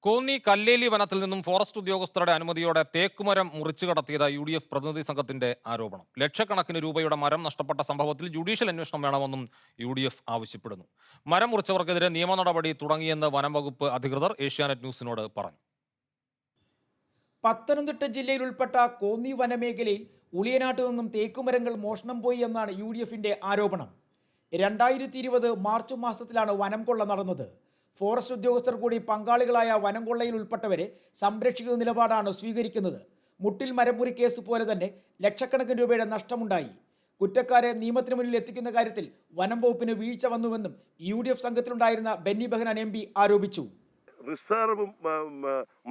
കോന്നി കല്ലേലി വനത്തിൽ നിന്നും ഫോറസ്റ്റ് ഉദ്യോഗസ്ഥരുടെ അനുമതിയോടെ തേക്കുമരം മുറിച്ചു കടത്തിയത് UDF പ്രതിനിധി സംഘത്തിന്റെ ആരോപണം. ലക്ഷക്കണക്കിന് രൂപയുടെ മരം നഷ്ടപ്പെട്ട സംഭവത്തിൽ ജുഡീഷ്യൽ അന്വേഷണം വേണമെന്നും UDF ആവശ്യപ്പെടുന്നു. മരം മുറിച്ചവർക്കെതിരെ നിയമ നടപടി തുടങ്ങിയെന്ന് വനം വകുപ്പ് അധികൃതർ ഏഷ്യാനെറ്റ് ന്യൂസിനോട് പറഞ്ഞു. പത്തനംതിട്ട ജില്ലയിൽ ഉൾപ്പെട്ട കോന്നി വനമേഖലയിൽ ഉളിയനാട്ട് നിന്നും തേക്കുമരങ്ങൾ മോഷണം പോയി എന്നാണ് UDFന്റെ ആരോപണം. 2020 മാർച്ച് മാസത്തിലാണ് വനം കൊള്ള നടന്നത്. ഫോറസ്റ്റ് ഉദ്യോഗസ്ഥർ കൂടി പങ്കാളികളായ വനം കൊള്ളയിൽ ഉൾപ്പെട്ടവരെ സംരക്ഷിക്കുന്ന നിലപാടാണ് സ്വീകരിക്കുന്നത്. മുട്ടിൽ മരമുറി കേസ് പോലെ തന്നെ ലക്ഷക്കണക്കിന് രൂപയുടെ നഷ്ടമുണ്ടായി. കുറ്റക്കാരെ നിയമത്തിന് മുന്നിൽ എത്തിക്കുന്ന കാര്യത്തിൽ വനം വകുപ്പിന് വീഴ്ച വന്നുവെന്നും UDF സംഘത്തിലുണ്ടായിരുന്ന ബെന്നി ബെഹനാൻ MP ആരോപിച്ചു. റിസർവ്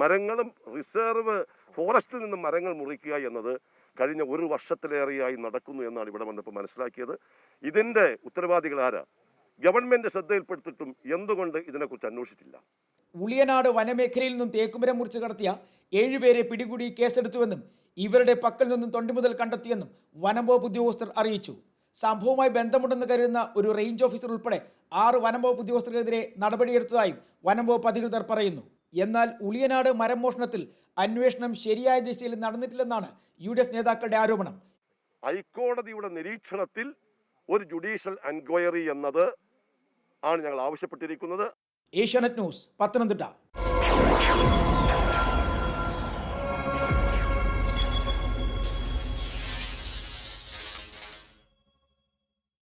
മരങ്ങളും റിസർവ് ഫോറസ്റ്റിൽ നിന്നും മരങ്ങൾ മുറിക്കുക എന്നത് കഴിഞ്ഞ ഒരു വർഷത്തിലേറെയായി നടക്കുന്നു എന്നാണ് ഇവിടെ വന്നപ്പോൾ മനസ്സിലാക്കിയത്. ഇതിൻ്റെ ഉത്തരവാദികൾ ആരാ? ഗവൺമെന്റ് ശ്രദ്ധയിൽപ്പെടുത്തിയിട്ടും എന്തുകൊണ്ട് ഇതിനെക്കുറിച്ച് അന്വേഷിച്ചില്ല? ഉളിയനാട് വനമേഖലയിൽ നിന്നും തേക്കുമരം മുറിച്ച് കടത്തിയ 7 പേരെ പിടികൂടി കേസെടുത്തുവെന്നും ഇവരുടെ പക്കൽ നിന്നും തൊണ്ടി മുതൽ കണ്ടെത്തിയെന്നും വനം വകുപ്പ് ഉദ്യോഗസ്ഥർ അറിയിച്ചു. സംഭവവുമായി ബന്ധമുണ്ടെന്ന് കരുതുന്ന ഒരു റേഞ്ച് ഓഫീസർ ഉൾപ്പെടെ 6 വനം വകുപ്പ് ഉദ്യോഗസ്ഥർക്കെതിരെ നടപടിയെടുത്തതായും വനം വകുപ്പ് അധികൃതർ പറയുന്നു. എന്നാൽ ഉളിയനാട് മരം മോഷണത്തിൽ അന്വേഷണം ശരിയായ ദിശയിൽ നടന്നിട്ടില്ലെന്നാണ് UDF നേതാക്കളുടെ ആരോപണം. ഹൈക്കോടതിയുടെ നിരീക്ഷണത്തിൽ ഒരു ജുഡീഷ്യൽ എൻക്വയറി എന്നത് ആണ് ഞങ്ങൾ ആവശ്യപ്പെട്ടിരിക്കുന്നത്. ഏഷ്യാനെറ്റ് ന്യൂസ്, പത്തനംതിട്ട.